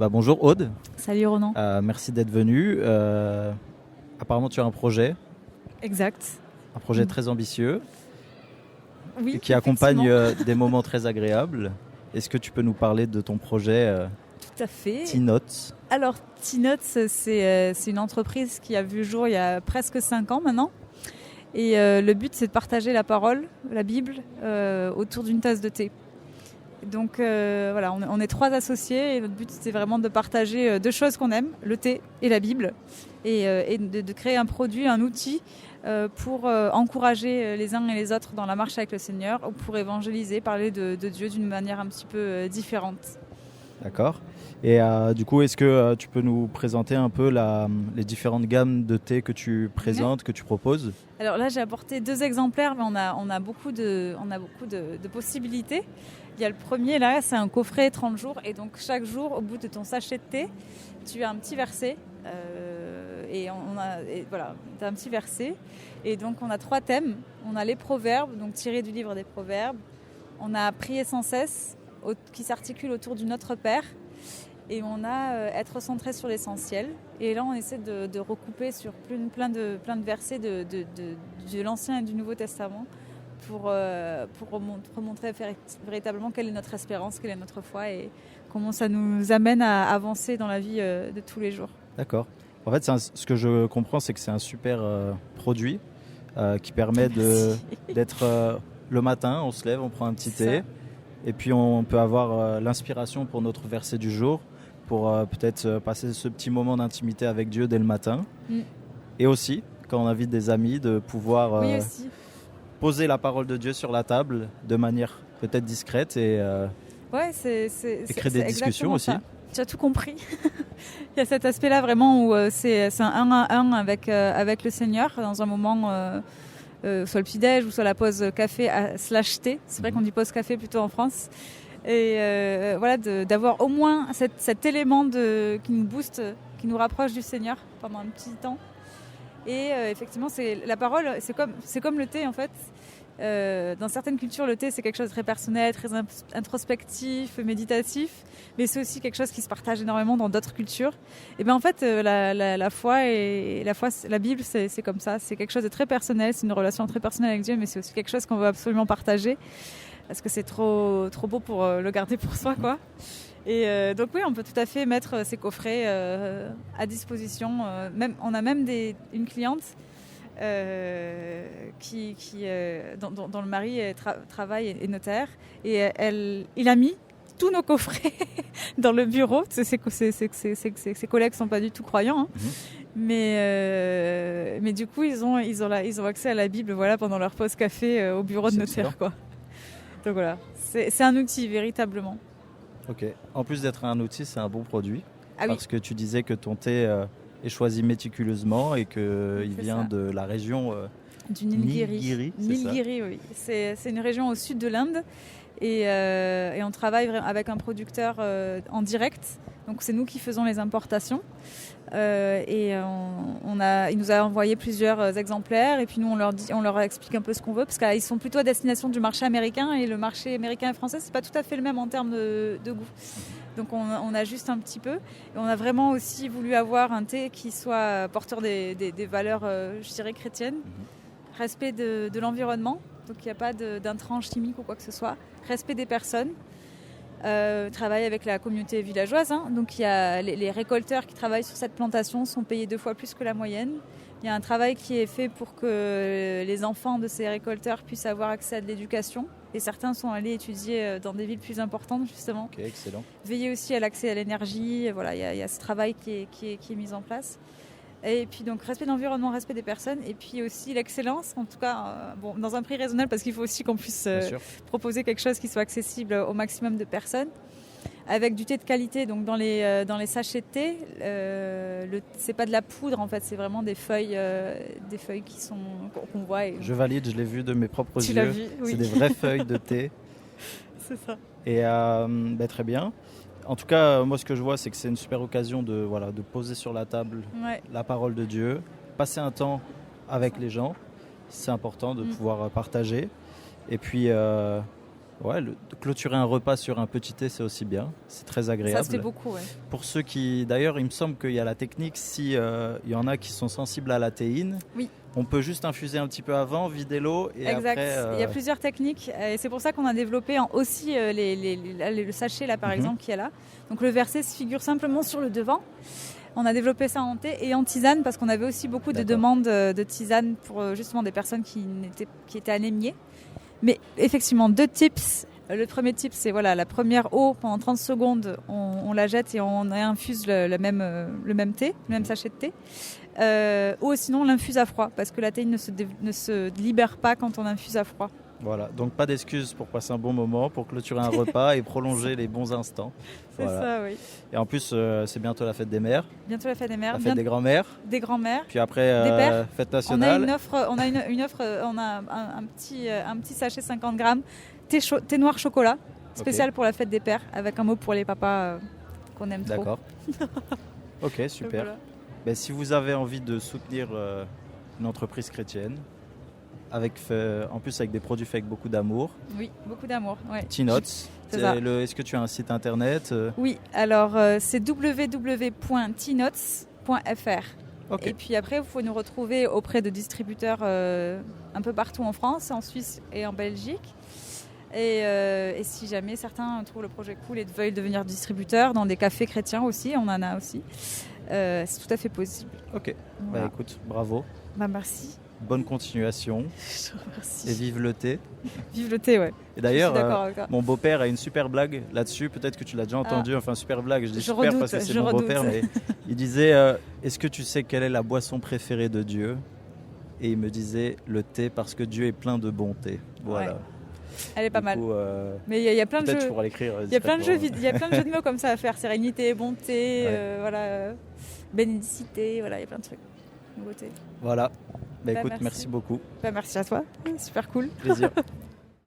Bonjour Aude. Salut Ronan. Merci d'être venu. Apparemment tu as un projet Exact. très ambitieux Oui, qui accompagne effectivement. des moments très agréables. Est-ce que tu peux nous parler de ton projet Tout à fait. T-Notes? Alors, T-Notes, c'est une entreprise qui a vu le jour il y a presque 5 ans maintenant. Et le but, c'est de partager la parole, la Bible, autour d'une tasse de thé. Donc voilà, on est 3 associés et notre but, c'est vraiment de partager 2 choses qu'on aime, le thé et la Bible. Et de créer un produit, un outil pour encourager les uns et les autres dans la marche avec le Seigneur, ou pour évangéliser, parler de Dieu d'une manière un petit peu différente. D'accord. Et du coup, est-ce que tu peux nous présenter un peu les différentes gammes de thé que tu présentes, que tu proposes? Alors là, j'ai apporté 2 exemplaires, mais on a beaucoup de possibilités. Il y a le premier, là, c'est un coffret 30 jours. Et donc, chaque jour, au bout de ton sachet de thé, tu as un petit verset. Voilà, tu as un petit verset. Et donc, on a 3 thèmes. On a les proverbes, donc tirés du livre des proverbes. On a prier sans cesse, qui s'articule autour du Notre Père. Et on a être centré sur l'essentiel. Et là, on essaie de recouper sur plein de versets de l'Ancien et du Nouveau Testament pour remontrer véritablement quelle est notre espérance, quelle est notre foi et comment ça nous amène à avancer dans la vie de tous les jours. D'accord. En fait, ce que je comprends, c'est que c'est un super produit qui permet d'être le matin, on se lève, on prend un petit thé. Et puis on peut avoir l'inspiration pour notre verset du jour, pour peut-être passer ce petit moment d'intimité avec Dieu dès le matin. Et aussi, quand on invite des amis, de pouvoir poser la parole de Dieu sur la table de manière peut-être discrète et créer des discussions aussi. Ça. Tu as tout compris. Il y a cet aspect-là vraiment où c'est un à un avec le Seigneur dans un moment... soit le petit-déj ou soit la pause café / thé. C'est vrai qu'on dit pause café plutôt en France. Et voilà, d'avoir au moins cet élément qui nous booste, qui nous rapproche du Seigneur pendant un petit temps. Et effectivement, la parole, c'est comme le thé en fait. Dans certaines cultures, le thé, c'est quelque chose de très personnel, très introspectif, méditatif, mais c'est aussi quelque chose qui se partage énormément dans d'autres cultures. Et bien en fait, la foi la Bible, c'est comme ça. C'est quelque chose de très personnel, c'est une relation très personnelle avec Dieu, mais c'est aussi quelque chose qu'on veut absolument partager, parce que c'est trop beau pour le garder pour soi, quoi. Et donc oui, on peut tout à fait mettre ces coffrets à disposition. On a même une cliente dont le mari travaille et notaire, et il a mis tous nos coffrets dans le bureau. Ses collègues sont pas du tout croyants, hein. Mais du coup ils ont accès à la Bible, voilà, pendant leur pause café au bureau de notaire, quoi. Donc voilà, c'est un outil véritablement. Ok. En plus d'être un outil, c'est un bon produit. Ah oui. Parce que tu disais que ton thé est choisi méticuleusement et qu'il vient de la région du Nilgiri. Nilgiri, oui. C'est une région au sud de l'Inde. Et on travaille avec un producteur en direct. Donc c'est nous qui faisons les importations. Il nous a envoyé plusieurs exemplaires, et puis nous on leur explique un peu ce qu'on veut, parce qu'ils sont plutôt à destination du marché américain, et le marché américain et français, c'est pas tout à fait le même en termes de goût. Donc on ajuste un petit peu. Et on a vraiment aussi voulu avoir un thé qui soit porteur des valeurs, je dirais, chrétiennes. Respect de l'environnement, donc il n'y a pas d'intrants chimiques ou quoi que ce soit. Respect des personnes. Travaille avec la communauté villageoise, hein. Donc il y a les récolteurs qui travaillent sur cette plantation sont payés 2 fois plus que la moyenne. Il y a un travail qui est fait pour que les enfants de ces récolteurs puissent avoir accès à de l'éducation, et certains sont allés étudier dans des villes plus importantes, justement. Ok, excellent. Veiller aussi à l'accès à l'énergie, voilà, il y a ce travail qui est mis en place. Et puis donc respect de l'environnement, respect des personnes, et puis aussi l'excellence, en tout cas dans un prix raisonnable, parce qu'il faut aussi qu'on puisse proposer quelque chose qui soit accessible au maximum de personnes, avec du thé de qualité. Donc dans les sachets de thé, c'est pas de la poudre en fait, c'est vraiment des feuilles qu'on voit. Je valide, je l'ai vu de mes propres yeux. Tu l'as vu, oui. C'est des vraies feuilles de thé. C'est ça. Et très bien. En tout cas, moi, ce que je vois, c'est que c'est une super occasion de poser sur la table la parole de Dieu, passer un temps avec les gens. C'est important de pouvoir partager. Et puis, Ouais, clôturer un repas sur un petit thé, c'est aussi bien. C'est très agréable. Ça se fait beaucoup, ouais. Pour ceux qui... D'ailleurs, il me semble qu'il y a la technique, si il y en a qui sont sensibles à la théine, oui. On peut juste infuser un petit peu avant, vider l'eau et exact. Après... Il y a plusieurs techniques et c'est pour ça qu'on a développé aussi le sachet là, par exemple, qui est là. Donc le verset se figure simplement sur le devant. On a développé ça en thé et en tisane parce qu'on avait aussi beaucoup de demandes de tisane pour justement des personnes qui étaient anémiées. Mais effectivement, 2 tips. Le premier tip, c'est la première eau, pendant 30 secondes, on la jette et on infuse le même thé, le même sachet de thé. Ou sinon, on l'infuse à froid parce que la théine ne se libère pas quand on infuse à froid. Voilà, donc pas d'excuses pour passer un bon moment, pour clôturer un repas et prolonger les bons instants. C'est ça, oui. Et en plus, c'est bientôt la fête des mères. Bientôt la fête des mères. La fête des grands-mères. Des grands-mères. Puis après, fête nationale. On a une offre, on a un petit sachet 50 grammes, thé noir chocolat, spécial pour la fête des pères, avec un mot pour les papas qu'on aime trop. D'accord. Ok, super. Voilà. Ben, si vous avez envie de soutenir une entreprise chrétienne, en plus avec des produits faits avec beaucoup d'amour. Oui, beaucoup d'amour. Ouais. T-Notes. Est-ce que tu as un site internet Oui, alors c'est www.tnotes.fr. Okay. Et puis après, vous pouvez nous retrouver auprès de distributeurs un peu partout en France, en Suisse et en Belgique. Et si jamais certains trouvent le projet cool et veulent devenir distributeurs dans des cafés chrétiens aussi, on en a aussi, c'est tout à fait possible. Ok, voilà. Bah écoute, bravo. Bah merci. Bonne continuation. Je te remercie. Et vive le thé. Vive le thé, ouais. Et d'ailleurs, mon beau-père a une super blague là-dessus. Peut-être que tu l'as déjà entendu. Enfin, super blague. Je dis super parce que c'est mon beau-père. Mais il disait est-ce que tu sais quelle est la boisson préférée de Dieu ? Et il me disait le thé parce que Dieu est plein de bonté. Voilà. Ouais. Elle est pas mal. Mais il y a plein de jeux. Peut-être tu pourras l'écrire. Il y a plein de jeux de mots comme ça à faire. Sérénité, bonté, bénédicité. Voilà, il y a plein de trucs. Nouveauté. Voilà. Bah écoute, merci beaucoup. Bah merci à toi. Super cool. Plaisir.